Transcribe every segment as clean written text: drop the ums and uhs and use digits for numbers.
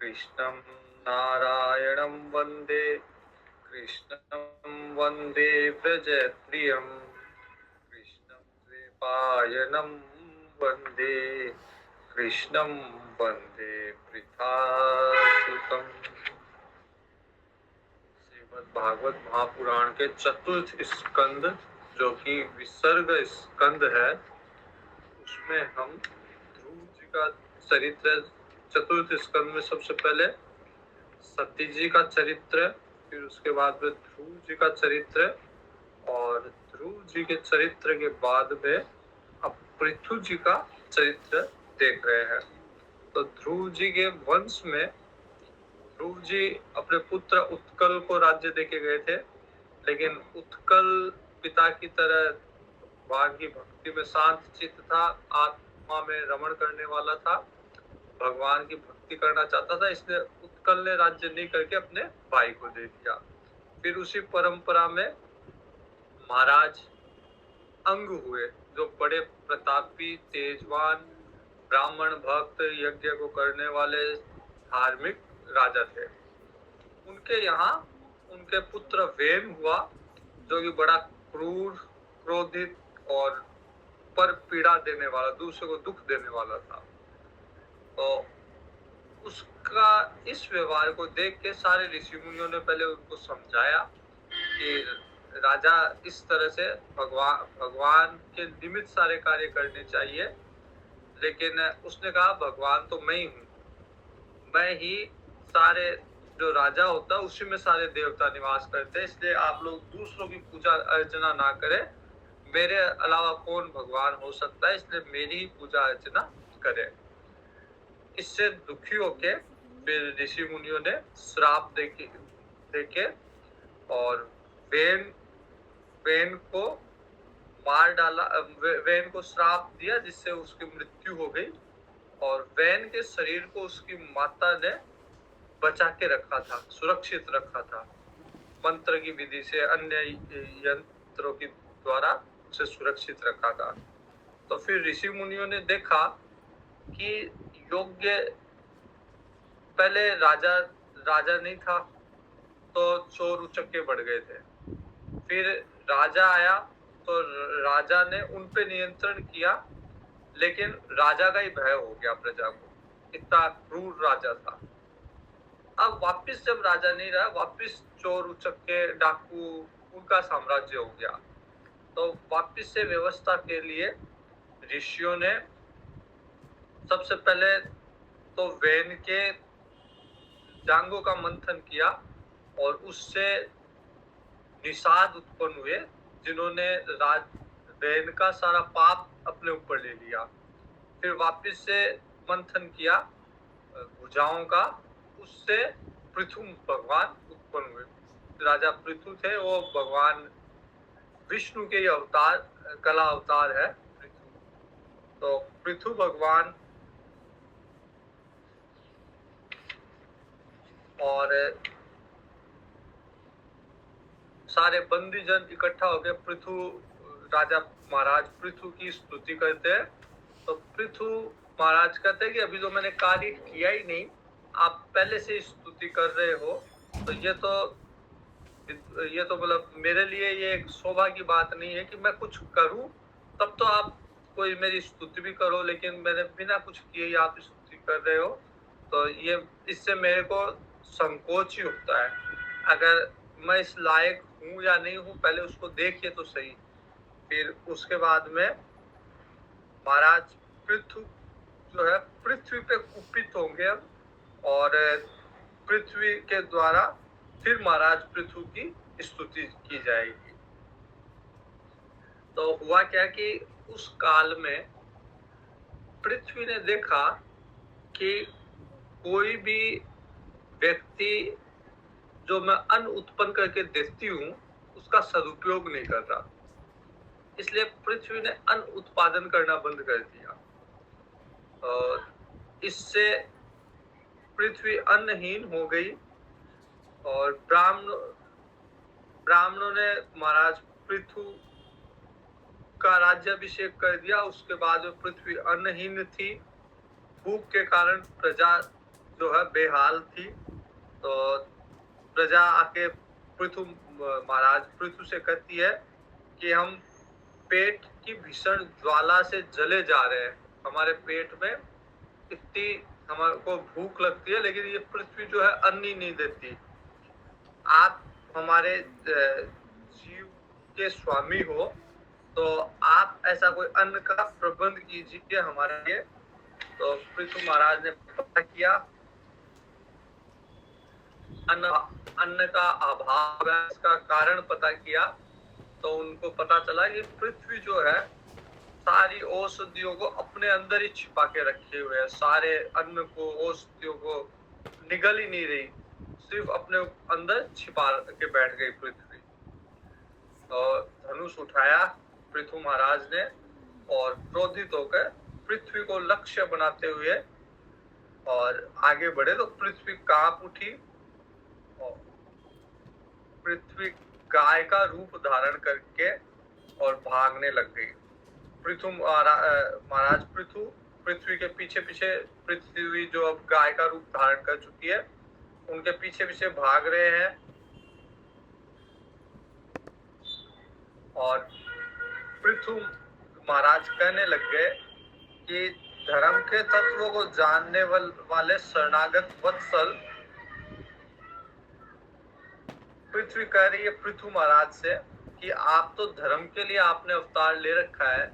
कृष्णं नारायणं वन्दे कृष्णं वन्दे व्रजप्रियं कृष्णं द्वैपायनं वन्दे कृष्णं वन्दे पृथासुतम्। श्रीमद् भागवत महापुराण के चतुर्थ स्कंद जो कि विसर्ग स्कंद है, उसमें हम ध्रुव जी का चरित्र, चतुर्थ स्कंद में सबसे पहले सती जी का चरित्र, फिर उसके बाद में ध्रुव जी का चरित्र, और ध्रुव जी के चरित्र के बाद में अब पृथु जी का चरित्र देख रहे हैं। तो ध्रुव जी के वंश में ध्रुव जी अपने पुत्र उत्कल को राज्य देके गए थे, लेकिन उत्कल पिता की तरह भगवान की भक्ति में शांत चित्त था, आत्मा में रमण करने वाला था, भगवान की भक्ति करना चाहता था, इसलिए उत्कल ने राज्य नहीं करके अपने भाई को दे दिया। फिर उसी परंपरा में महाराज अंग हुए, जो बड़े प्रतापी, तेजवान, ब्राह्मण भक्त, यज्ञ को करने वाले धार्मिक राजा थे। उनके यहाँ उनके पुत्र वेन हुआ, जो कि बड़ा क्रूर, क्रोधित और पर पीड़ा देने वाला, दूसरे को दुख देने वाला था। तो उसका इस व्यवहार को देख के सारे ऋषि मुनियों ने पहले उनको समझाया कि राजा इस तरह से भगवान के निमित्त सारे कार्य करने चाहिए, लेकिन उसने कहा भगवान तो मैं ही हूँ, मैं ही सारे, जो राजा होता है उसी में सारे देवता निवास करते हैं, इसलिए आप लोग दूसरों की पूजा अर्चना ना करें, मेरे अलावा कौन भगवान हो सकता है, इसलिए मेरी ही पूजा अर्चना करें। इससे दुखी होके फिर ऋषि मुनियों ने श्राप देके और वेन को मार डाला, वेन को श्राप दिया, जिससे उसकी मृत्यु हो गई, और वेन के शरीर को उसकी माता ने बचा के रखा था, सुरक्षित रखा था, मंत्र की विधि से, अन्य यंत्रों की द्वारा उसे सुरक्षित रखा था। तो फिर ऋषि मुनियों ने देखा कि योग्य, पहले राजा नहीं था तो चोर उचक्के बढ़ गए थे, फिर राजा आया तो राजा ने उन पे नियंत्रण किया, लेकिन राजा का ही भय हो गया प्रजा को, इतना क्रूर राजा था। अब वापस जब राजा नहीं रहा, वापस चोर उचक्के डाकू उनका साम्राज्य हो गया। तो वापस से व्यवस्था के लिए ऋषियों ने सबसे पहले तो वेन के जांगों का मंथन किया, और उससे निषाद उत्पन्न हुए, जिन्होंने वेन का सारा पाप अपने ऊपर ले लिया। फिर वापस से मंथन किया भुजाओं का, उससे पृथु भगवान उत्पन्न हुए। राजा पृथु थे, वो भगवान विष्णु के अवतार, कला अवतार है पृथु। तो पृथु भगवान और सारे बंदी जन इकट्ठा हो गए, पृथु राजा महाराज पृथु की स्तुति करते हैं। तो पृथु महाराज कहते हैं कि अभी तो मैंने कार्य किया ही नहीं, आप पहले से स्तुति कर रहे हो, तो ये तो मतलब मेरे लिए ये एक शोभा की बात नहीं है कि मैं कुछ करूं, तब तो आप कोई मेरी स्तुति भी करो, लेकिन मैंने बिना कुछ किए ही आप स्तुति कर रहे हो, तो ये इससे मेरे को संकोच ही होता है। अगर मैं इस लायक हूँ या नहीं हूँ, पहले उसको देखिए तो सही। फिर उसके बाद में महाराज पृथु जो है पृथ्वी पे कुपित होंगे, और पृथ्वी के द्वारा फिर महाराज पृथु की स्तुति की जाएगी। तो हुआ क्या कि उस काल में पृथ्वी ने देखा कि कोई भी व्यक्ति जो मैं अन्न उत्पन्न करके देती हूँ, उसका सदुपयोग नहीं कर रहा, इसलिए पृथ्वी ने अन्न उत्पादन करना बंद कर दिया, और इससे पृथ्वी अन्नहीन हो गई, और ब्राह्मणों ने महाराज पृथु का राज्याभिषेक कर दिया। उसके बाद पृथ्वी अन्नहीन थी, भूख के कारण प्रजा जो है बेहाल थी। तो प्रजा आके पृथु महाराज पृथु से कहती है कि हम पेट की भीषण ज्वाला से जले जा रहे हैं, हमारे पेट में इतनी हमारे को भूख लगती है, लेकिन ये पृथ्वी जो है अन्न ही नहीं देती। आप हमारे जीव के स्वामी हो, तो आप ऐसा कोई अन्न का प्रबंध कीजिए हमारे लिए। तो पृथु महाराज ने पता किया, अन्न का अभाव है, इसका कारण पता किया। तो उनको पता चला कि पृथ्वी जो है सारी औषधियों को अपने अंदर ही छिपा के रखे हुए है, सारे अन्न को औषधियों को निगल ही नहीं रही, सिर्फ अपने अंदर छिपा के बैठ गई पृथ्वी। और धनुष उठाया पृथु महाराज ने और क्रोधित होकर पृथ्वी को लक्ष्य बनाते हुए और आगे बढ़े। तो पृथ्वी कांप उठी और पृथ्वी गाय का रूप धारण करके और भागने लग गई। पृथु महाराज पृथ्वी के पीछे पीछे, पृथ्वी जो अब गाय का रूप धारण कर चुकी है, उनके पीछे पीछे भाग रहे हैं। और पृथु महाराज कहने लग गए कि धर्म के तत्वों को जानने वाले शरणागत वत्सल, पृथ्वी कह रही है पृथु महाराज से कि आप तो धर्म के लिए आपने अवतार ले रखा है,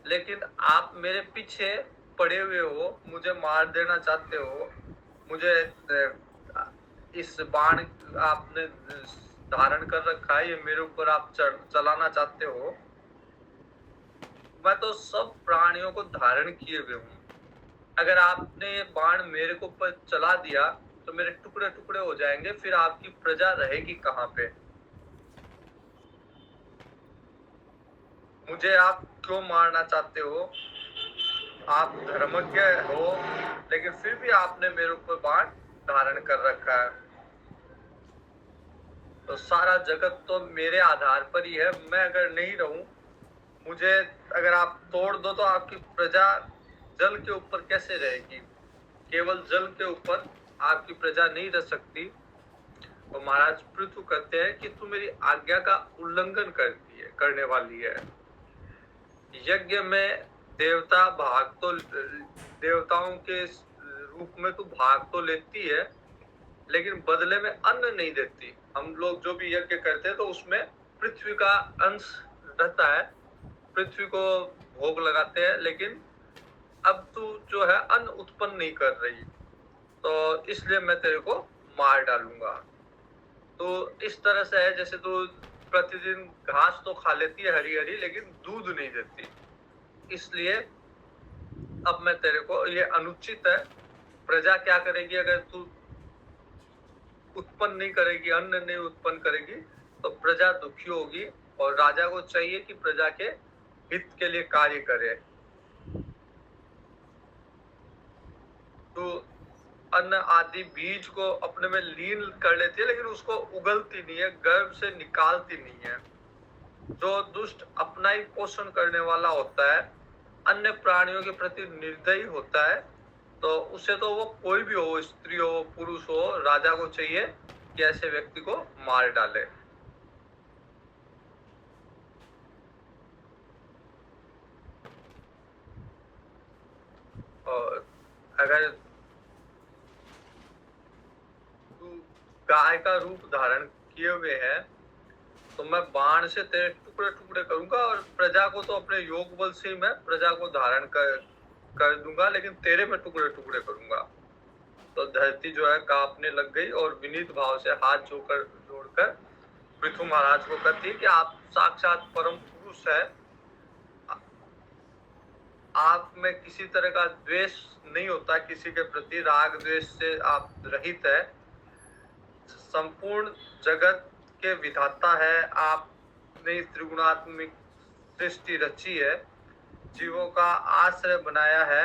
लेकिन आप मेरे पीछे पड़े हुए हो, मुझे मार देना चाहते हो, मुझे इस बाण आपने धारण कर रखा है, ये मेरे ऊपर आप चलाना चाहते हो। मैं तो सब प्राणियों को धारण किए हुए हूँ, अगर आपने ये बाण मेरे को ऊपर चला दिया तो मेरे टुकड़े टुकड़े हो जाएंगे, फिर आपकी प्रजा रहेगी कहाँ पे? मुझे आप क्यों मारना चाहते हो? आप धर्मज्ञ हो, लेकिन फिर भी आपने मेरे ऊपर बाण धारण कर रखा है। तो सारा जगत तो मेरे आधार पर ही है, मैं अगर नहीं रहूं, मुझे अगर आप तोड़ दो तो आपकी प्रजा जल के ऊपर कैसे रहेगी? केवल जल के ऊपर आपकी प्रजा नहीं रह सकती। तो महाराज पृथु कहते हैं कि तू मेरी आज्ञा का उल्लंघन करने वाली है। यज्ञ में देवताओं के रूप में तू भाग तो लेती है, लेकिन बदले में अन्न नहीं देती। हम लोग जो भी यज्ञ करते हैं तो उसमें पृथ्वी का अंश रहता है, पृथ्वी को भोग लगाते हैं, लेकिन अब तू जो है अन्न उत्पन्न नहीं कर रही, तो इसलिए मैं तेरे को मार डालूंगा। तो इस तरह से है जैसे तू प्रतिदिन घास तो खा लेती है हरी हरी, लेकिन दूध नहीं देती, इसलिए अब मैं तेरे को, ये अनुचित है। प्रजा क्या करेगी अगर तू उत्पन्न नहीं करेगी, अन्न नहीं उत्पन्न करेगी, तो प्रजा दुखी होगी, और राजा को चाहिए कि प्रजा के हित के लिए कार्य करे। तो अन्न आदि बीज को अपने में लीन कर लेती है, लेकिन उसको उगलती नहीं है, गर्भ से निकालती नहीं है। जो दुष्ट अपना ही पोषण करने वाला होता है, अन्य प्राणियों के प्रति निर्दयी होता है, तो उसे तो वो कोई भी हो, स्त्री हो पुरुष हो, राजा को चाहिए कि ऐसे व्यक्ति को मार डाले। और अगर तू गाय का रूप धारण किए हुए है, तो मैं बाण से तेरे टुकड़े टुकड़े करूंगा, और प्रजा को तो अपने योग बल से ही मैं प्रजा को धारण कर दूंगा, लेकिन तेरे में टुकड़े टुकड़े करूंगा। तो धरती जो है कांपने लग गई, और विनीत भाव से हाथ जोड़कर पृथु महाराज को कहती है कि आप साक्षात परम पुरुष है, आप में किसी तरह का द्वेष नहीं होता, किसी के प्रति राग द्वेष से आप रहित है, संपूर्ण जगत के विधाता है, आपने त्रिगुणात्मिक सृष्टि रची है, जीवों का आश्रय बनाया है,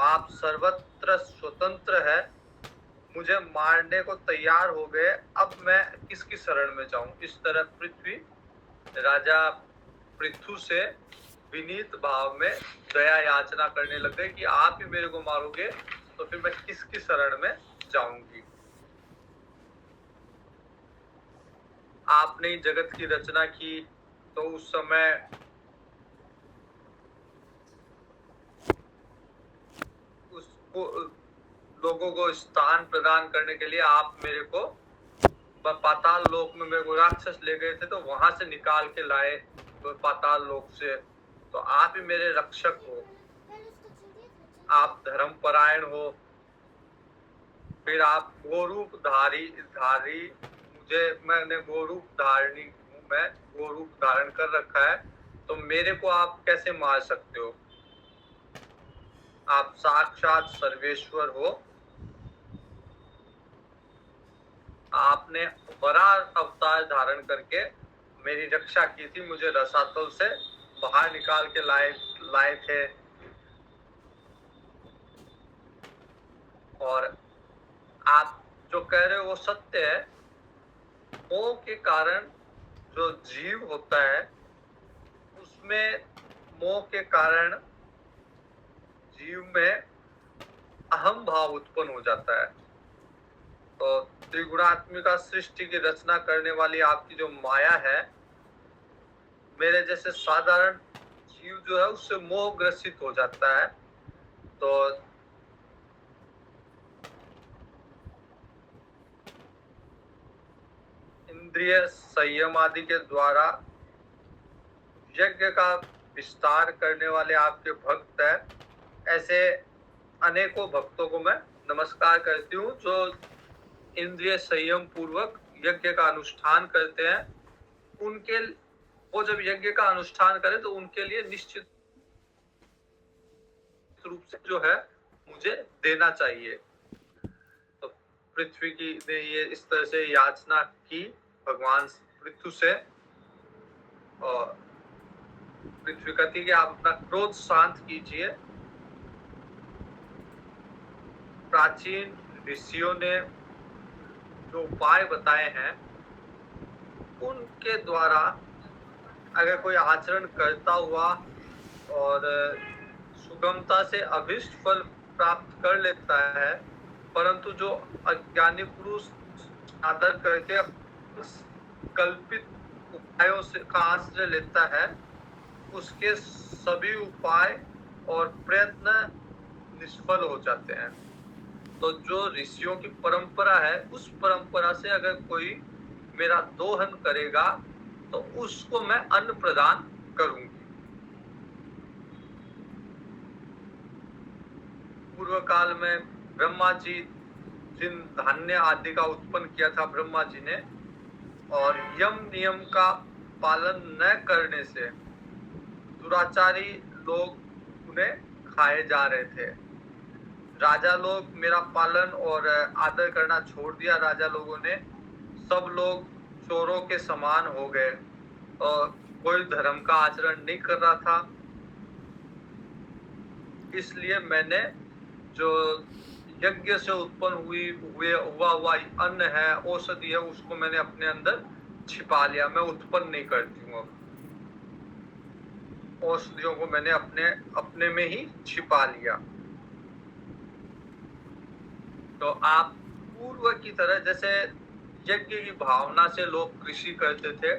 आप सर्वत्र स्वतंत्र है, मुझे मारने को तैयार हो गए, अब मैं किसकी शरण में जाऊं? इस तरह पृथ्वी राजा पृथु से विनीत भाव में दया याचना करने लग गए कि आप ही मेरे को मारोगे तो फिर मैं किसकी शरण में जाऊंगी। आपने जगत की रचना की तो उस समय उसको लोगों को स्थान प्रदान करने के लिए आप मेरे को पाताल लोक में मेरे को राक्षस ले गए थे, तो वहां से निकाल के लाए तो पाताल लोक से। तो आप ही मेरे रक्षक हो, आप धर्म परायण हो। फिर आप गोरूप धारी मैंने गोरूप धारणी हूँ, मैं गोरूप धारण कर रखा है, तो मेरे को आप कैसे मार सकते हो। आप साक्षात सर्वेश्वर हो। आपने बड़ा अवतार धारण करके मेरी रक्षा की थी, मुझे रसातल से बाहर निकाल के लाए थे। और आप जो कह रहे हो वो सत्य है। मोह के कारण जो जीव होता है उसमें, मोह के कारण जीव में अहम भाव उत्पन्न हो जाता है। तो त्रिगुणात्मिका सृष्टि की रचना करने वाली आपकी जो माया है, मेरे जैसे साधारण जीव जो है उससे मोह ग्रसित हो जाता है। तो इंद्रिय संयम आदि के द्वारा यज्ञ का विस्तार करने वाले आपके भक्त हैं। ऐसे अनेकों भक्तों को मैं नमस्कार करती हूँ जो इंद्रिय संयम पूर्वक यज्ञ का अनुष्ठान करते हैं। वो जब यज्ञ का अनुष्ठान करें तो उनके लिए निश्चित रूप से जो है मुझे देना चाहिए। तो पृथ्वी की ने ये इस तरह से याचना की भगवान पृथ्वी से, और पृथ्वी कहती कि आप अपना क्रोध शांत कीजिए। प्राचीन ऋषियों ने जो उपाय बताए हैं उनके द्वारा अगर कोई आचरण करता हुआ और सुगमता से अभिष्ट फल प्राप्त कर लेता है, परंतु जो अज्ञानी पुरुष आदर करके कल्पित उपायों से का आश्रय लेता है, उसके सभी उपाय और प्रयत्न निष्फल हो जाते हैं। तो जो ऋषियों की परंपरा है, उस परंपरा से अगर कोई मेरा दोहन करेगा तो उसको मैं अन्न प्रदान करूंगी। पूर्व काल में ब्रह्मा जी जिन धान्य आदि का उत्पन्न किया था ब्रह्मा जी ने, और यम नियम का पालन न करने से दुराचारी लोग उन्हें खाए जा रहे थे। राजा लोग मेरा पालन और आदर करना छोड़ दिया। राजा लोगों ने, सब लोग चोरों के समान हो गए और कोई धर्म का आचरण नहीं कर रहा था। इसलिए मैंने जो यज्ञ से उत्पन्न हुआ अन्न है, औषधि है, उसको मैंने अपने अंदर छिपा लिया। मैं उत्पन्न नहीं करती हूँ। औषधियों को मैंने अपने में ही छिपा लिया। तो आप पूर्व की तरह, जैसे यज्ञ की भावना से लोग कृषि करते थे,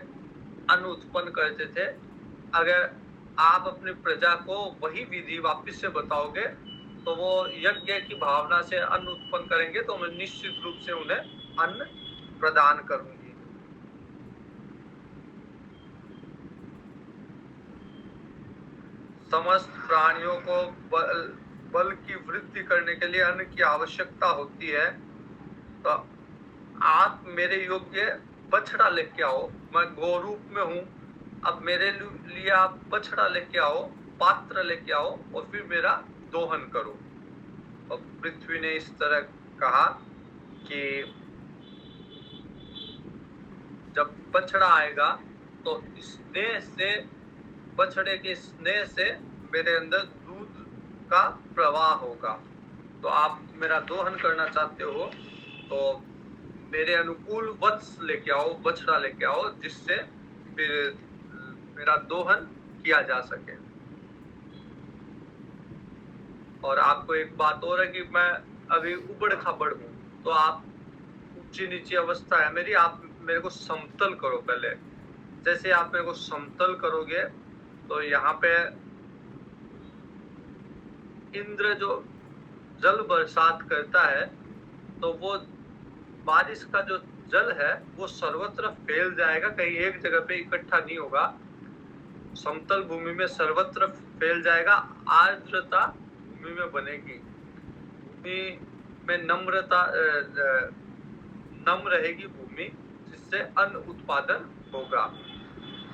अन्न उत्पन्न करते थे, अगर आप अपनी प्रजा को वही विधि वापस से बताओगे तो वो यज्ञ की भावना से अन्न उत्पन्न करेंगे, तो मैं निश्चित रूप से उन्हें अन्न प्रदान करूंगी। समस्त प्राणियों को बल की वृद्धि करने के लिए अन्न की आवश्यकता होती है। तो आप मेरे योग्य बछड़ा लेके आओ। मैं गोरूप में हूँ, अब मेरे लिए आप बछड़ा लेके आओ, पात्र लेके आओ और फिर मेरा दोहन करो। और पृथ्वी ने इस तरह कहा कि जब बछड़ा आएगा तो स्नेह से, बछड़े के स्नेह से मेरे अंदर दूध का प्रवाह होगा। तो आप मेरा दोहन करना चाहते हो तो मेरे अनुकूल वत्स लेके आओ, बछड़ा लेके आओ, जिससे फिर मेरा दोहन किया जा सके। और आपको एक बात और है कि मैं अभी उबड़ खाबड़ हूँ, तो आप ऊंची नीची अवस्था है मेरी, आप मेरे को समतल करो पहले। जैसे आप मेरे को समतल करोगे तो यहाँ पे इंद्र जो जल बरसात करता है, तो वो बारिश का जो जल है वो सर्वत्र फैल जाएगा, कहीं एक जगह पे इकट्ठा नहीं होगा, समतल भूमि में सर्वत्र फैल जाएगा, आर्द्रता भूमि में बनेगी, भूमि में नम रहेगी भूमि, जिससे अन्न उत्पादन होगा।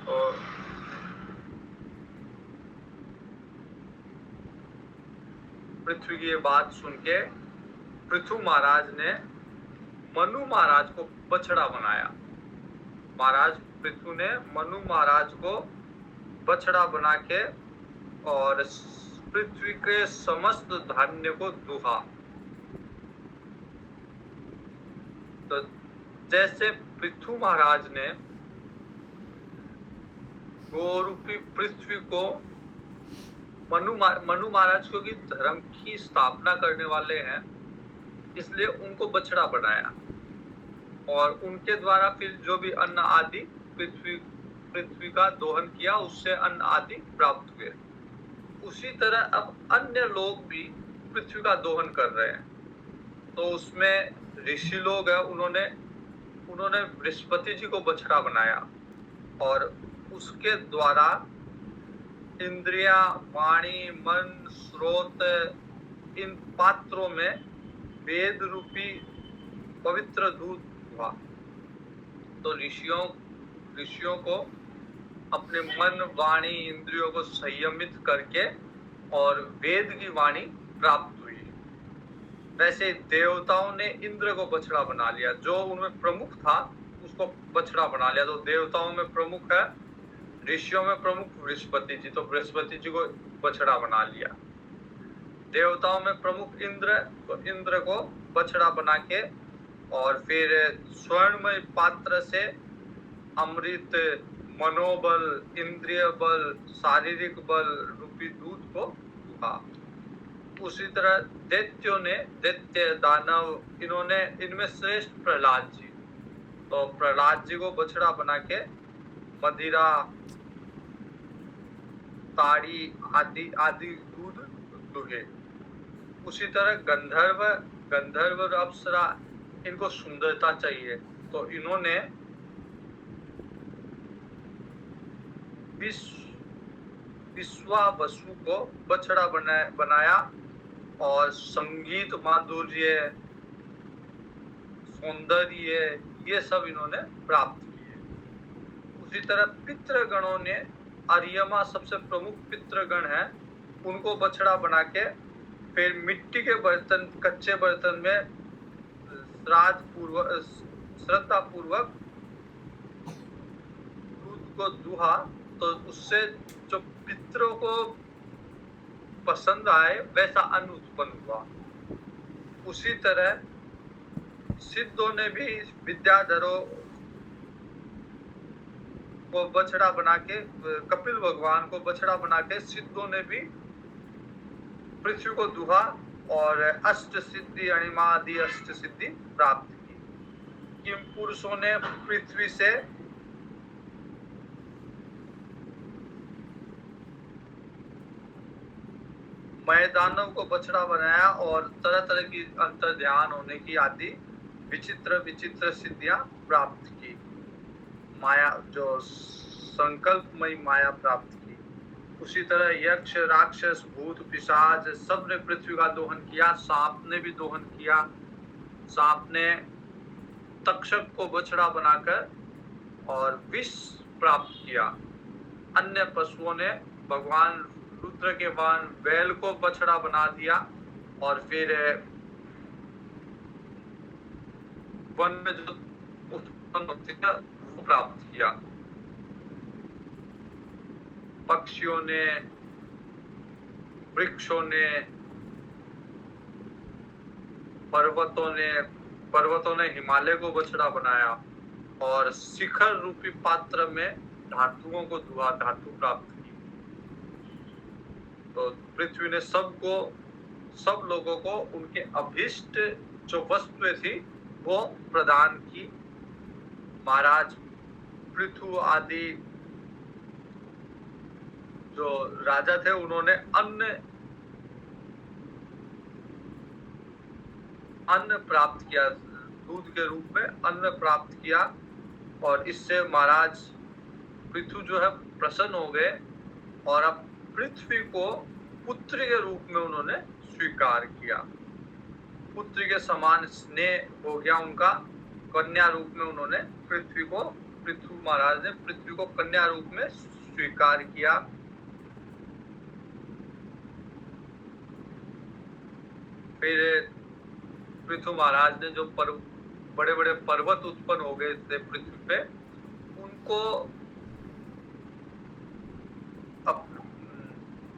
और पृथ्वी की ये बात सुन के पृथु महाराज ने मनु महाराज को बछड़ा बनाया। महाराज पृथु ने मनु महाराज को बछड़ा बना के और पृथ्वी के समस्त धान्य को दुहा। तो जैसे पृथु महाराज ने गोरूपी पृथ्वी को मनु महाराज क्योंकि धर्म की स्थापना करने वाले हैं, इसलिए उनको बछड़ा बनाया और उनके द्वारा फिर जो भी अन्न आदि पृथ्वी का दोहन किया, उससे अन्न आदि प्राप्त हुए। उसी तरह अब अन्य लोग भी पृथ्वी का दोहन कर रहे हैं, तो उसमें ऋषि लोग हैं, उन्होंने बृहस्पति जी को बछड़ा बनाया और उसके द्वारा इंद्रियां, वाणी, मन, स्रोत, इन पात्रों में वेद रूपी पवित्र दूध हुआ। तो ऋषियों को अपने मन, वाणी, इंद्रियों को संयमित करके और वेद की वाणी प्राप्त हुई। वैसे देवताओं ने इंद्र को बछड़ा बना लिया, जो उनमें प्रमुख था उसको बछड़ा बना लिया। तो देवताओं में प्रमुख है, ऋषियों में प्रमुख बृहस्पति जी, तो बृहस्पति जी को बछड़ा बना लिया। देवताओं में प्रमुख इंद्र, तो इंद्र को बछड़ा बना के और फिर स्वर्णमय पात्र से अमृत, मनोबल, इंद्रिय बल, शारीरिक बल रूपी दूध को दुहा। उसी तरह दैत्य, दानव, इनमें श्रेष्ठ प्रहलाद जी, तो प्रहलाद जी को बछड़ा बना के मदिरा, ताड़ी आदि दूध दुहे। उसी तरह गंधर्व और अप्सरा, इनको सुंदरता चाहिए, तो इन्होंने विश्वावसु को बछड़ा बनाया और संगीत, माधुर्य, सौंदर्य, ये सब इन्होंने प्राप्त किए। उसी तरह पितृगणों ने, अर्यमा सबसे प्रमुख पितृगण है, उनको बछड़ा बना के फिर मिट्टी के बर्तन, कच्चे बर्तन में श्रद्धा पूर्वक दूध को दुहा, तो उससे जो पितरों को पसंद आए वैसा अन्न उत्पन्न हुआ। उसी तरह सिद्धों ने भी, विद्याधरों को बछड़ा बना के, कपिल भगवान को बछड़ा बना के सिद्धों ने भी पृथ्वी को दुहा और अष्ट सिद्धि, अणिमा आदि अष्ट सिद्धि प्राप्त की। किम पुरुषों ने पृथ्वी से मैदानव को बछड़ा बनाया और तरह तरह की अंतर ध्यान होने की आदि विचित्र सिद्धियां प्राप्त की। माया, जो संकल्पमयी माया प्राप्त की। उसी तरह यक्ष, राक्षस, भूत, पिशाच सब ने पृथ्वी का दोहन किया। सांप ने भी दोहन किया। सांप ने तक्षक को बछड़ा बनाकर और विष प्राप्त किया। अन्य पशुओं ने भगवान रुद्र के वाहन बैल को बछड़ा बना दिया और फिर वन में जो उत्पन्न होती है वो प्राप्त किया। पक्षियों ने, वृक्षों ने, पर्वतों ने हिमालय को बछड़ा बनाया और शिखर रूपी पात्र में धातुओं को धातु प्राप्त की। तो पृथ्वी ने सबको सब लोगों को उनके अभीष्ट जो वस्तुएं थी वो प्रदान की। महाराज पृथु आदि जो राजा थे उन्होंने अन्न प्राप्त किया, दूध के रूप में अन्न प्राप्त किया, और इससे महाराज पृथु जो है प्रसन्न हो गए, और अब पृथ्वी को पुत्र के रूप में उन्होंने स्वीकार किया। पुत्र के समान स्नेह हो गया उनका। कन्या रूप में उन्होंने पृथु महाराज ने पृथ्वी को कन्या रूप में स्वीकार किया। फिर पृथु महाराज ने जो बड़े बड़े पर्वत उत्पन्न हो गए थे पृथ्वी पे, उनको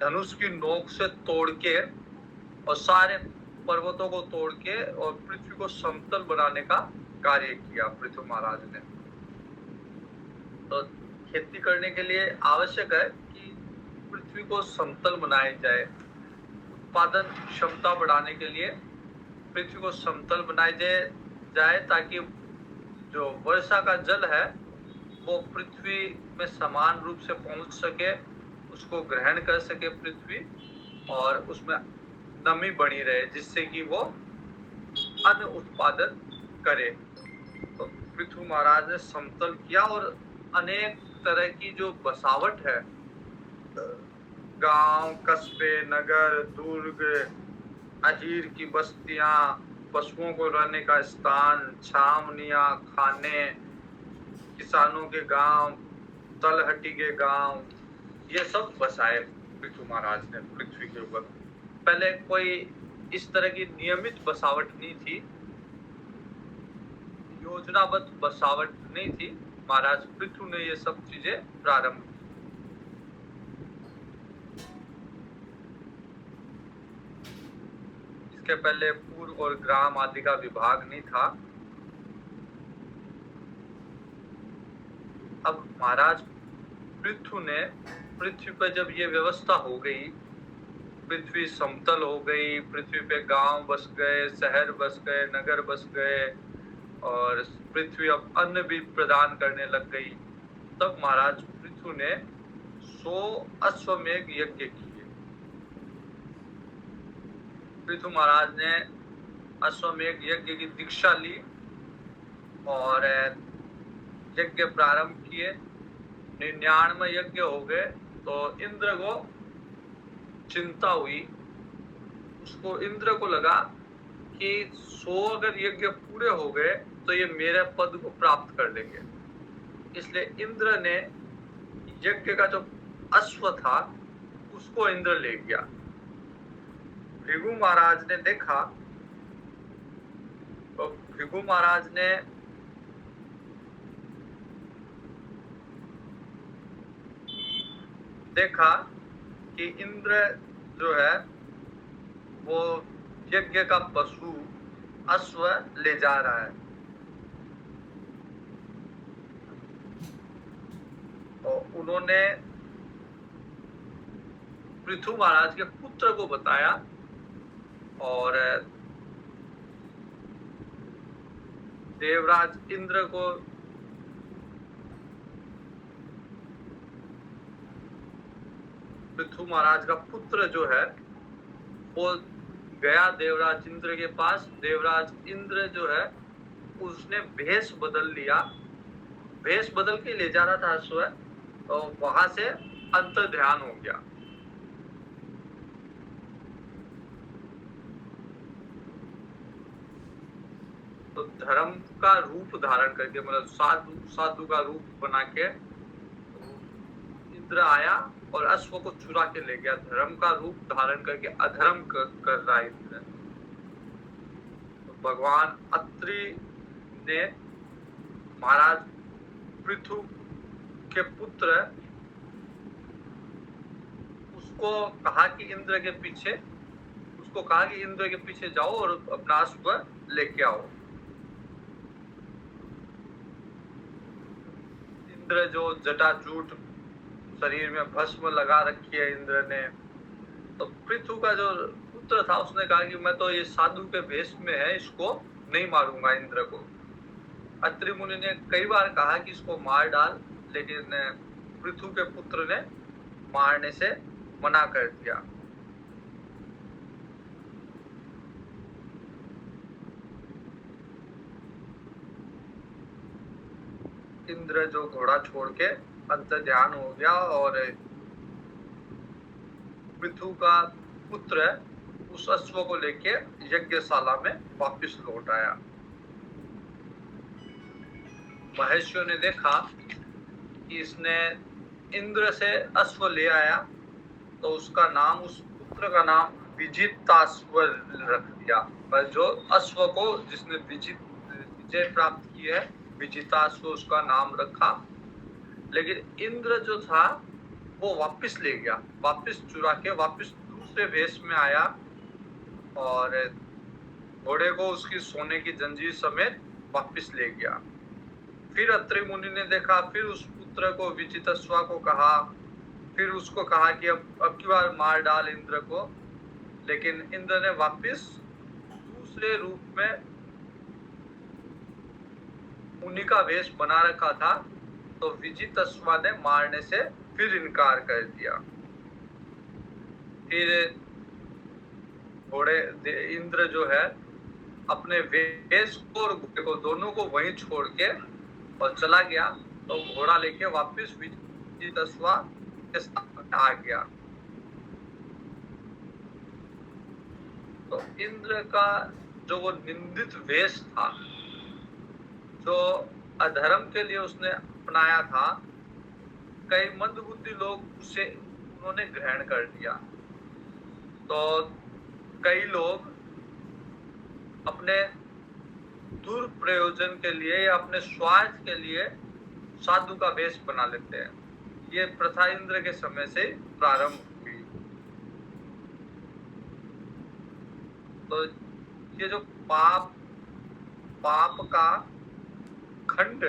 धनुष की नोक से तोड़ के और सारे पर्वतों को तोड़ के और पृथ्वी को समतल बनाने का कार्य किया पृथु महाराज ने। तो खेती करने के लिए आवश्यक है कि पृथ्वी को समतल बनाया जाए। उत्पादन क्षमता बढ़ाने के लिए पृथ्वी को समतल बनाया जाए ताकि जो वर्षा का जल है वो पृथ्वी में समान रूप से पहुंच सके, उसको ग्रहण कर सके पृथ्वी, और उसमें नमी बनी रहे जिससे कि वो अन्न उत्पादन करे। तो पृथु महाराज ने समतल किया और अनेक तरह की जो बसावट है, गांव, कस्बे, नगर, दुर्ग, अहीर की बस्तियां, पशुओं को रहने का स्थान, छावनियां, खाने, किसानों के गांव, तलहटी के गांव, ये सब बसाए पृथु महाराज ने पृथ्वी के ऊपर। पहले कोई इस तरह की नियमित बसावट नहीं थी, योजनाबद्ध बसावट नहीं थी। महाराज पृथु ने ये सब चीजें प्रारंभ की। इसके पहले पूर्व और ग्राम आदि का विभाग नहीं था। अब महाराज पृथु ने पृथ्वी पर जब ये व्यवस्था हो गई, पृथ्वी समतल हो गई, पृथ्वी पे गांव बस गए, शहर बस गए, नगर बस गए, और पृथ्वी अब अन्न भी प्रदान करने लग गई, तब महाराज पृथु ने 100 अश्वमेघ यज्ञ किए। पृथु महाराज ने अश्वमेघ यज्ञ की दीक्षा ली और यज्ञ प्रारंभ किए। 99 यज्ञ हो गए तो इंद्र को चिंता हुई। इंद्र को लगा कि 100 अगर यज्ञ पूरे हो गए तो ये मेरे पद को प्राप्त कर लेंगे। इसलिए इंद्र ने यज्ञ का जो अश्व था उसको इंद्र ले गया। भृगु महाराज ने देखा, तो भृगु महाराज ने देखा कि इंद्र जो है वो यज्ञ का पशु अश्व ले जा रहा है। तो उन्होंने पृथु महाराज के पुत्र को बताया और देवराज इंद्र को पृथु महाराज का पुत्र जो है वो गया देवराज इंद्र के पास। देवराज इंद्र जो है उसने भेष बदल लिया, भेष बदल के ले जा रहा था अश्व, तो वहां से अंतर ध्यान हो गया। तो धर्म का रूप धारण करके, मतलब साधु का रूप बना के इंद्र आया और अश्व को चुरा के ले गया। धर्म का रूप धारण करके अधर्म कर रहा है इंद्र। तो भगवान अत्रि ने महाराज पृथु के पुत्र उसको कहा कि इंद्र के पीछे जाओ और अपना अश्व लेके आओ। इंद्र जो जटाजूट शरीर में भस्म लगा रखी है इंद्र ने, तो पृथु का जो पुत्र था, उसने कहा कि मैं तो ये साधु के भेष में है, इसको नहीं मारूंगा इंद्र को। अत्रि मुनि ने कई बार कहा कि इसको मार डाल, लेकिन पृथु के पुत्र ने मारने से मना कर दिया। इंद्र जो घोड़ा छोड़ के अंतर ध्यान हो गया और पृथु का पुत्र उस अश्व को लेके यज्ञशाला में वापस लौट आया। महर्षियों ने देखा कि इसने इंद्र से अश्व ले आया, तो उसका नाम, उस पुत्र का नाम विजिताश्व रख दिया। पर जो अश्व को जिसने विजय प्राप्त की है, विजिताश्व उसका नाम रखा। लेकिन इंद्र जो था वो वापस ले गया, वापस चुरा के वापस दूसरे वेश में आया और घोड़े को उसकी सोने की जंजीर समेत वापस ले गया। फिर अत्रि मुनि ने देखा, फिर उस पुत्र को विजिताश्व को कहा, फिर उसको कहा कि अब की बार मार डाल इंद्र को। लेकिन इंद्र ने वापस दूसरे रूप में मुनि का वेश बना रखा था, तो विजिताश्व ने मारने से फिर इनकार कर दिया। फिर घोड़े इंद्र जो है अपने वेश को और घोड़े को दोनों को वहीं छोड़ के और चला गया, तो घोड़ा लेके वापस विजिताश्व के साथ आ गया। तो इंद्र का जो वो निंदित वेश था, जो अधर्म के लिए उसने अपनाया था, कई मंदबुद्धि लोग उन्होंने ग्रहण कर लिया। तो कई लोग अपने दुरुपयोजन के लिए या अपने स्वार्थ के लिए साधु का वेश बना लेते हैं। ये प्रथा इंद्र के समय से प्रारंभ हुई। तो ये जो पाप का खंड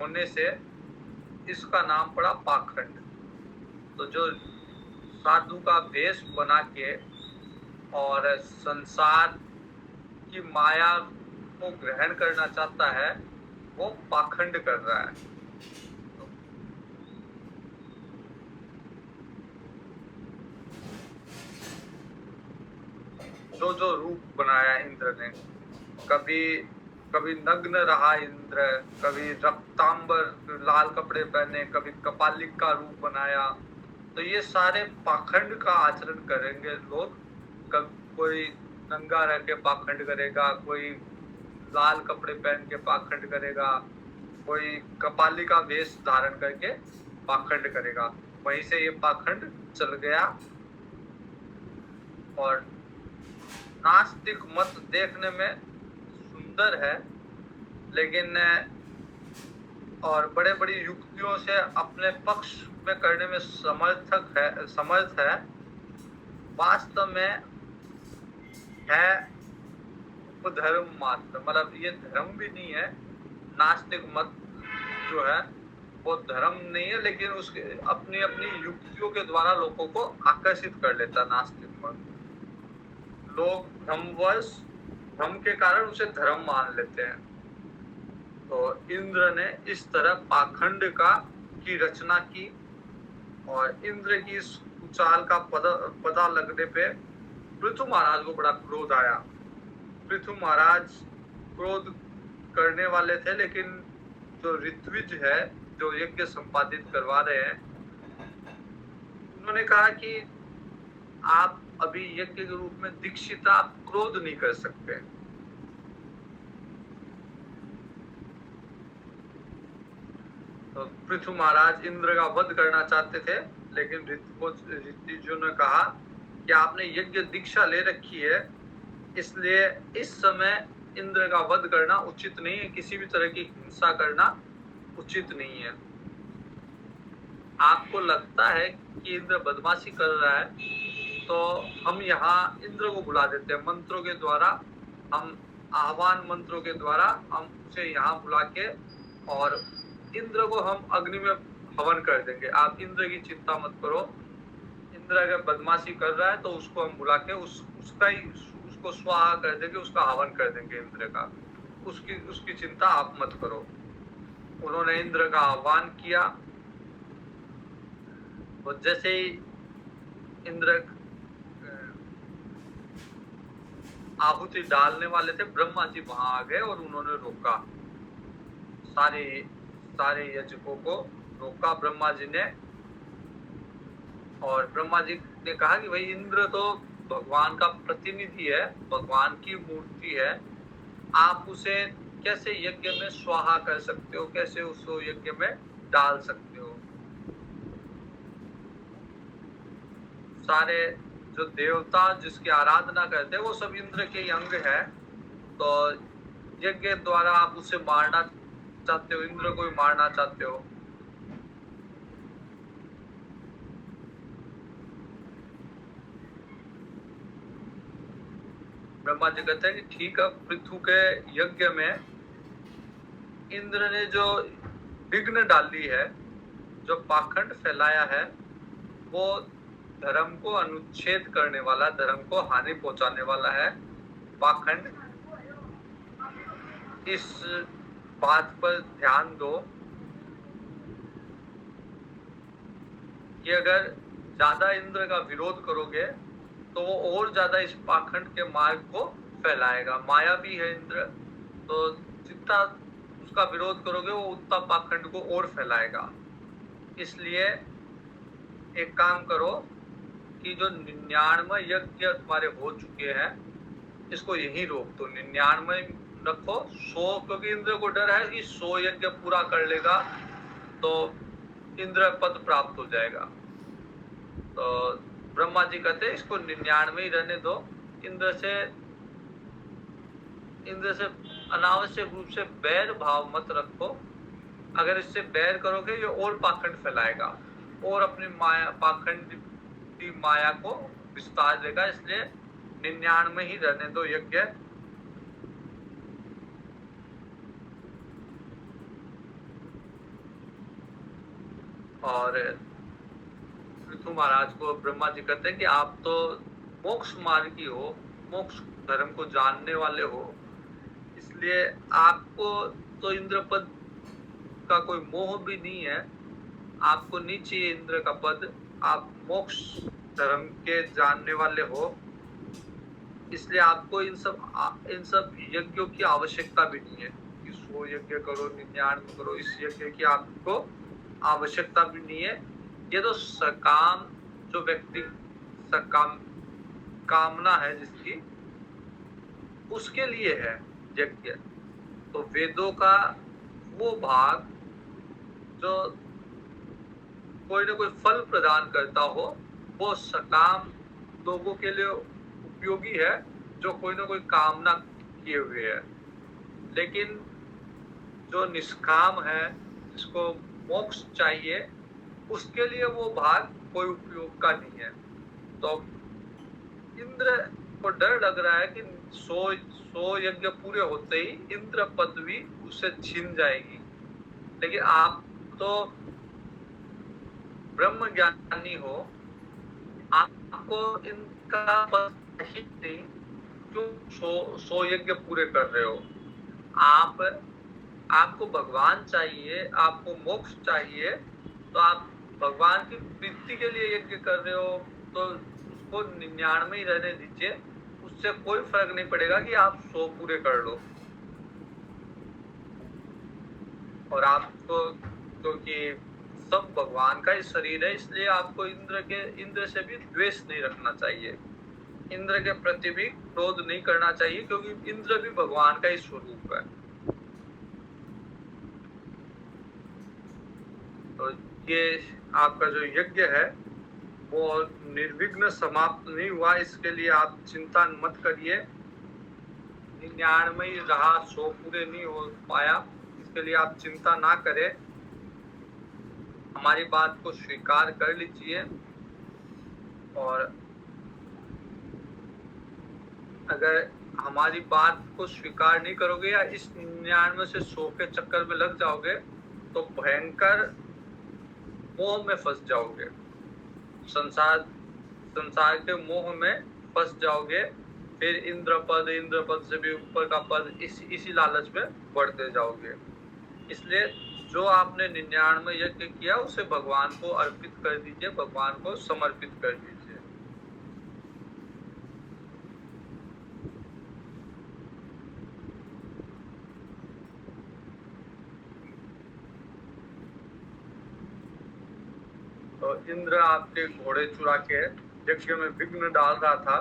होने से इसका नाम पड़ा पाखंड। तो जो साधु का वेश बना के और संसार की माया को ग्रहण करना चाहता है, वो पाखंड कर रहा है। जो रूप बनाया इंद्र ने, कभी नग्न रहा इंद्र, कभी रक्तांबर लाल कपड़े पहने, कभी कपालिक का रूप बनाया। तो ये सारे पाखंड का आचरण करेंगे लोग। कोई नंगा रह के पाखंड करेगा, कोई लाल कपड़े पहन के पाखंड करेगा, कोई कपाली का वेश धारण करके पाखंड करेगा। वहीं से ये पाखंड चल गया। और नास्तिक मत देखने में सुंदर है, लेकिन और बड़े बड़ी युक्तियों से अपने पक्ष में करने में समर्थ है, वास्तव में है उपधर्म मात्र। मतलब ये धर्म भी नहीं है। नास्तिक मत जो है वो धर्म नहीं है, लेकिन उसके अपनी अपनी युक्तियों के द्वारा लोगों को आकर्षित कर लेता नास्तिक मत। लोग भ्रम के कारण उसे धर्म मान लेते हैं। तो इंद्र ने इस तरह पाखंड की रचना की, और इंद्र की इस चाल का पता लगने पे पृथु महाराज को बड़ा क्रोध आया। पृथु महाराज क्रोध करने वाले थे, लेकिन जो ऋत्विज है, जो यज्ञ संपादित करवा रहे हैं, उन्होंने कहा कि आप अभी यज्ञ के रूप में दीक्षित, आप क्रोध नहीं कर सकते। तो पृथु महाराज इंद्र का वध करना चाहते थे, लेकिन ऋत्विजों ने कहा कि आपने यज्ञ दीक्षा ले रखी है, इसलिए इस समय इंद्र का वध करना उचित नहीं है, किसी भी तरह की हिंसा करना उचित नहीं है। आपको लगता है कि इंद्र बदमाशी कर रहा है, तो हम यहाँ इंद्र को बुला देते हैं मंत्रों के द्वारा, हम आह्वान मंत्रों के द्वारा हम उसे यहाँ बुला के और इंद्र को हम अग्नि में हवन कर देंगे। आप इंद्र की चिंता मत करो, इंद्र अगर बदमाशी कर रहा है तो उसको हम बुला के उसको स्वाहा कर देंगे, उसका हवन कर देंगे इंद्र का। उसकी चिंता आप मत करो। उन्होंने इंद्र का आह्वान किया, और जैसे ही इंद्र आहुति डालने वाले थे, ब्रह्मा जी वहां आ गए और उन्होंने रोका, सारे यजकों को रोका ब्रह्मा जी ने। और ब्रह्मा जी ने कहा कि भाई इंद्र तो भगवान का प्रतिनिधि है, भगवान की मूर्ति है, आप उसे कैसे यज्ञ में स्वाहा कर सकते हो, कैसे उसको यज्ञ में डाल सकते हो। सारे जो देवता जिसकी आराधना करते हैं वो सब इंद्र के ही अंग है, तो यज्ञ द्वारा आप उसे मारना चाहते हो, इंद्र को ही मारना चाहते हो। ब्रह्मा जी कहते हैं कि ठीक है, पृथ्वी के यज्ञ में इंद्र ने जो विघ्न डाली है, जो पाखंड फैलाया है, वो धर्म को अनुच्छेद करने वाला, धर्म को हानि पहुंचाने वाला है पाखंड। इस बात पर ध्यान दो कि अगर ज्यादा इंद्र का विरोध करोगे तो वो और ज्यादा इस पाखंड के मार्ग को फैलाएगा। माया भी है इंद्र, तो जितना उसका विरोध करोगे वो उतना पाखंड को और फैलाएगा। इसलिए एक काम करो कि जो 99 यज्ञ तुम्हारे हो चुके हैं, इसको यही रोक दो, 99 रखो। 100, क्योंकि इंद्र को डर है कि 100 यज्ञ पूरा कर लेगा तो इंद्र पद प्राप्त हो जाएगा। तो ब्रह्मा जी कहते हैं इसको 99 ही रहने दो। इंद्र से अनावश्यक रूप से बैर भाव मत रखो। अगर इससे बैर करोगे ये और पाखंड फैलाएगा और अपनी माया, पाखंडी माया को विस्तार देगा। इसलिए 99 ही रहने दो यज्ञ। और पृथु महाराज को ब्रह्मा जी कहते हैं कि आप तो मोक्ष मार्गी हो, मोक्ष धर्म को जानने वाले हो, इसलिए आपको तो इंद्र पद का कोई मोह भी नहीं है, आपको नहीं चाहिए इंद्र का पद, आप मोक्ष धर्म के जानने वाले हो, इसलिए आपको इन सब यज्ञों की आवश्यकता भी नहीं है कि 100 यज्ञ करो, 99 करो, इस यज्ञ की आपको आवश्यकता भी नहीं है। ये तो सकाम, जो व्यक्ति कामना है जिसकी, उसके लिए है यज्ञ। तो वेदों का वो भाग जो कोई ना कोई फल प्रदान करता हो, वो सकाम लोगों के लिए उपयोगी है, जो कोई ना कोई कामना किए हुए है। लेकिन जो निष्काम है, जिसको मोक्ष चाहिए, उसके लिए वो भाग कोई उपयोग का नहीं है। तो इंद्र को डर लग रहा है कि 100 यज्ञ पूरे होते ही इंद्र पदवी उससे छीन जाएगी। लेकिन आप तो ब्रह्म ज्ञानी हो, आपको इनका पद ही नहीं, क्यों 100 यज्ञ पूरे कर रहे हो? आपको भगवान चाहिए, आपको मोक्ष चाहिए, तो आप भगवान की प्रीति के लिए यज्ञ कर रहे हो, तो उसको 99 ही रहने दीजिए। उससे कोई फर्क नहीं पड़ेगा कि आप 100 पूरे कर लो। और आपको, क्योंकि सब भगवान का ही शरीर है, इसलिए आपको इंद्र से भी द्वेष नहीं रखना चाहिए, इंद्र के प्रति भी क्रोध नहीं करना चाहिए, क्योंकि इंद्र भी भगवान का ही स्वरूप है। तो ये आपका जो यज्ञ है वो निर्विघ्न समाप्त नहीं हुआ, इसके लिए आप चिंता मत करिए। 99 ही रहा, 100 पूरे नहीं हो पाया, इसके लिए आप चिंता ना करें। हमारी बात को स्वीकार कर लीजिए, और अगर हमारी बात को स्वीकार नहीं करोगे या इस 99 से 100 के चक्कर में लग जाओगे तो भयंकर मोह में फंस जाओगे। संसार संसार के मोह में फंस जाओगे, फिर इंद्र पद से भी ऊपर का पद, इसी लालच में बढ़ते जाओगे। इसलिए जो आपने 99 यज्ञ किया उसे भगवान को अर्पित कर दीजिए, भगवान को समर्पित कर दीजिए। तो इंद्र आपके घोड़े चुरा के यज्ञ में विघ्न डाल रहा था,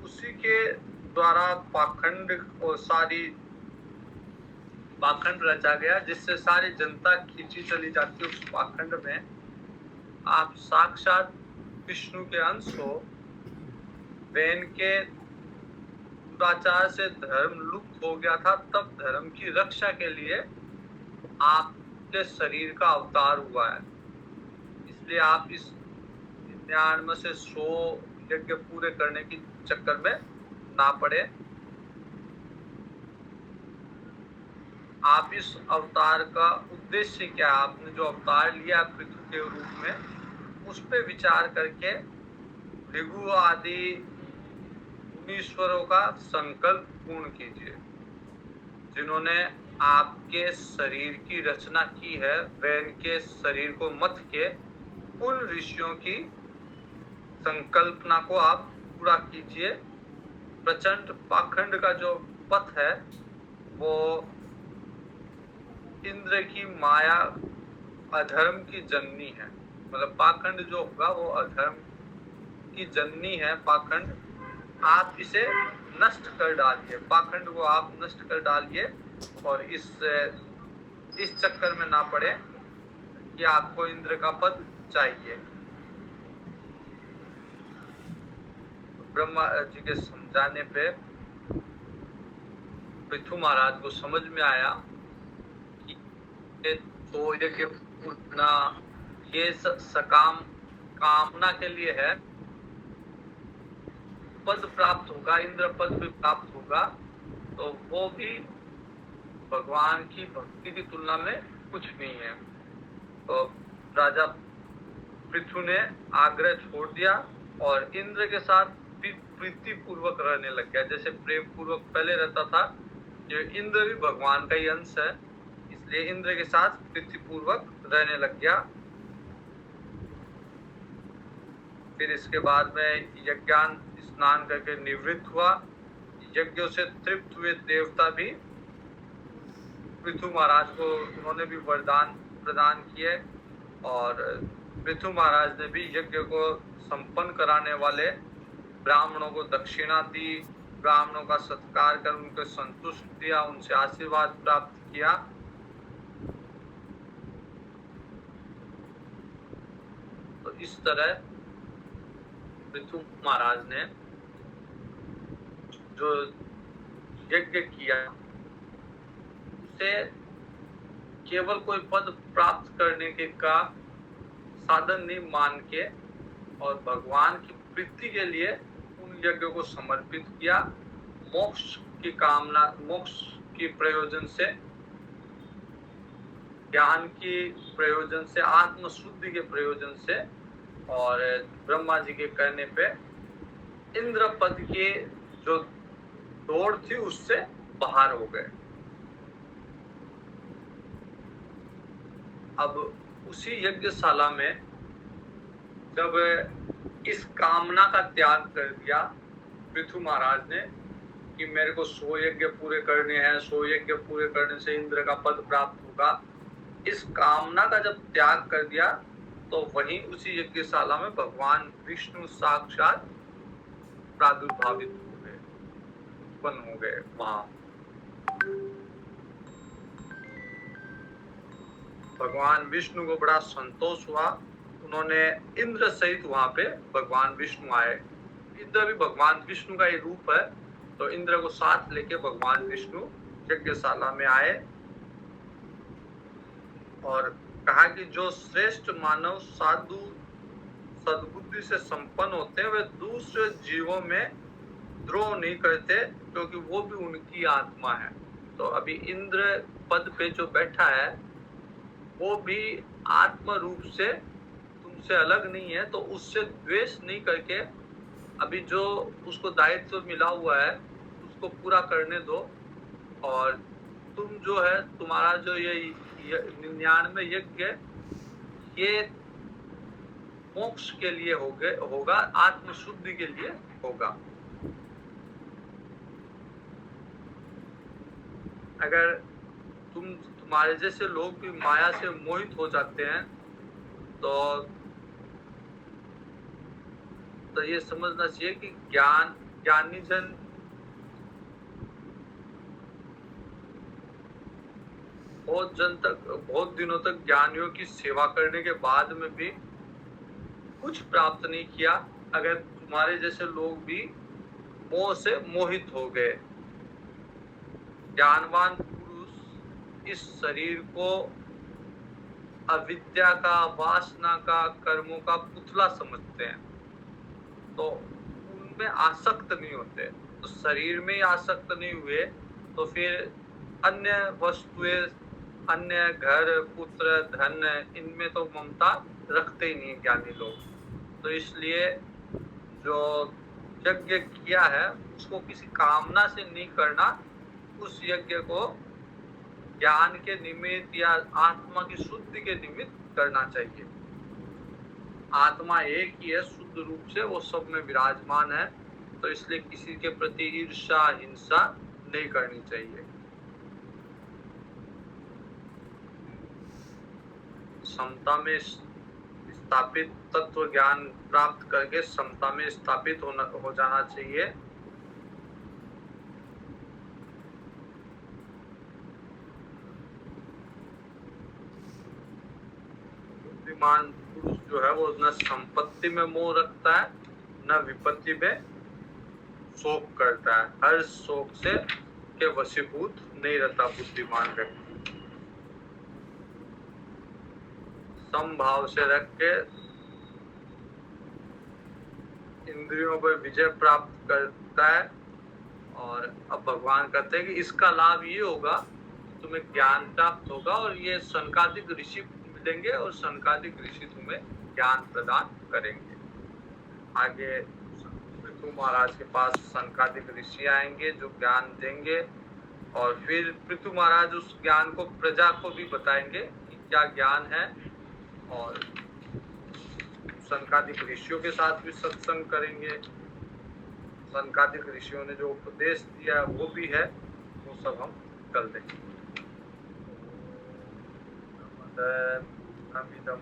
उसी के द्वारा पाखंड और सारी पाखंड रचा गया, जिससे सारी जनता खींची चली जाती है उस पाखंड में। आप साक्षात विष्णु के अंश हो। वैन के दुराचार से धर्म लुप्त हो गया था, तब धर्म की रक्षा के लिए आपके शरीर का अवतार हुआ है। इसलिए आप इस 99 से 100 यज्ञ पूरे करने की चक्कर में ना पड़े। आप इस अवतार का उद्देश्य क्या है, आपने जो अवतार लिया पृथ्वी के रूप में, उस पे विचार करके भृगु आदि मुनीश्वरों का संकल्प पूर्ण कीजिए। जिन्होंने आपके शरीर की रचना की है, वैन के शरीर को मथ के उन ऋषियों की संकल्पना को आप पूरा कीजिए। प्रचंड पाखंड का जो पथ है वो इंद्र की माया अधर्म की जननी है। मतलब पाखंड जो होगा वो अधर्म की जननी है। पाखंड आप इसे नष्ट कर डालिए, पाखंड को आप नष्ट कर डालिए और इस चक्कर में ना पड़े कि आपको इंद्र का पद चाहिए। ब्रह्मा जी के समझाने पे पृथु महाराज को समझ में आया कि तो यज्ञ पूर्ण ये सकाम कामना के लिए है, पद प्राप्त होगा, इंद्र पद भी प्राप्त होगा, तो वो भी भगवान की भक्ति की तुलना में कुछ नहीं है। तो राजा पृथु ने आग्रह छोड़ दिया और इंद्र के साथ प्रीति पूर्वक रहने लग गया, जैसे प्रेम पूर्वक पहले रहता था। ये इंद्र भी भगवान का ही अंश है, इसलिए इंद्र के साथ प्रीति पूर्वक रहने लग गया। फिर इसके बाद में यज्ञान स्नान करके निवृत्त हुआ। यज्ञों से तृप्त हुए देवता भी पृथु महाराज को उन्होंने भी वरदान प्रदान किए और पृथु महाराज ने भी यज्ञ को संपन्न कराने वाले ब्राह्मणों को दक्षिणा दी, ब्राह्मणों का सत्कार कर उनको संतुष्ट दिया, उनसे आशीर्वाद प्राप्त किया। तो इस तरह पृथु महाराज ने जो यज्ञ किया उसे केवल कोई पद प्राप्त करने के का साधन नहीं मान के और भगवान की प्रीति के लिए उन यज्ञ को समर्पित किया। मोक्ष की कामना, मोक्ष की प्रयोजन से, ज्ञान की प्रयोजन से, आत्म शुद्धि के प्रयोजन से और ब्रह्मा जी के कहने पे इंद्र पद की जो दौड़ थी उससे बाहर हो गए। अब उसी यज्ञशाला में जब इस कामना का त्याग कर दिया पृथु महाराज ने कि मेरे को 100 यज्ञ पूरे करने हैं, 100 यज्ञ पूरे करने से इंद्र का पद प्राप्त होगा, इस कामना का जब त्याग कर दिया तो वहीं उसी यज्ञशाला में भगवान विष्णु साक्षात प्रादुर्भावित हो गए, उत्पन्न हो गए। वहां भगवान विष्णु को बड़ा संतोष हुआ। उन्होंने इंद्र सहित वहां पे भगवान विष्णु आए। इंद्र भी भगवान विष्णु का ही रूप है, तो इंद्र को साथ लेके भगवान विष्णु यज्ञशाला में आए और कहा कि जो श्रेष्ठ मानव साधु सद्बुद्धि से संपन्न होते हैं वे दूसरे जीवों में द्रोह नहीं करते, क्योंकि वो भी उनकी आत्मा है। तो अभी इंद्र पद पे जो बैठा है वो भी आत्म रूप से तुमसे अलग नहीं है, तो उससे द्वेष नहीं करके अभी जो उसको दायित्व मिला हुआ है उसको पूरा करने दो। और तुम जो है, तुम्हारा जो ये 99 यज्ञ, ये मोक्ष के लिए होगा, आत्मशुद्धि के लिए होगा। अगर तुम्हारे जैसे लोग भी माया से मोहित हो जाते हैं तो ये समझना चाहिए कि ज्ञानी जन बहुत दिनों तक ज्ञानियों की सेवा करने के बाद में भी कुछ प्राप्त नहीं किया। अगर तुम्हारे जैसे लोग भी मोह से मोहित हो गए, ज्ञानवान पुरुष इस शरीर को अविद्या का, वासना का, कर्मों का पुतला समझते हैं, तो उनमें आसक्त नहीं होते। तो शरीर में आसक्त नहीं हुए तो फिर अन्य वस्तुएं, अन्य घर, पुत्र, धन, इनमें तो ममता रखते ही नहीं ज्ञानी लोग। तो इसलिए जो यज्ञ किया है उसको किसी कामना से नहीं करना, उस यज्ञ को ज्ञान के निमित्त या आत्मा की शुद्धि के निमित्त करना चाहिए। आत्मा एक ही है, शुद्ध रूप से वो सब में विराजमान है, तो इसलिए किसी के प्रति ईर्ष्या, हिंसा नहीं करनी चाहिए। समता में स्थापित, तत्व ज्ञान प्राप्त करके समता में स्थापित हो जाना चाहिए। बुद्धिमान पुरुष जो है वो न संपत्ति में मोह रखता है, न विपत्ति में शोक करता है। हर शोक से के वशीभूत नहीं रहता बुद्धिमान व्यक्ति। समभाव से रख के इंद्रियों पर विजय प्राप्त करता है। और अब भगवान कहते हैं कि इसका लाभ ये होगा, तुम्हें ज्ञान प्राप्त होगा और ये सनकादिक ऋषि मिलेंगे और सनकादिक ऋषि तुम्हें ज्ञान प्रदान करेंगे। आगे पृथु महाराज के पास सनकादिक ऋषि आएंगे जो ज्ञान देंगे, और फिर पृथु महाराज उस ज्ञान को प्रजा को भी बताएंगे कि क्या ज्ञान है। और सनकादिक ऋषियों के साथ भी सत्संग करेंगे। सनकादिक ऋषियों ने जो उपदेश दिया वो भी है, वो सब हम कल देखेंगे। पूर्णमिदं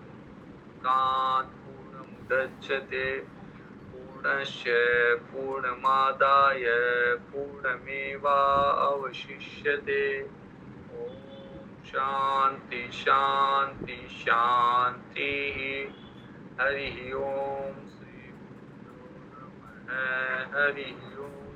पूर्णमुदच्यते पूर्णस्य पूर्णमादाय पूर्णमेवावशिष्यते। ओम शांति शांति शांति। हरि ओम। श्री गुरुभ्यो नमः। हरि ओम।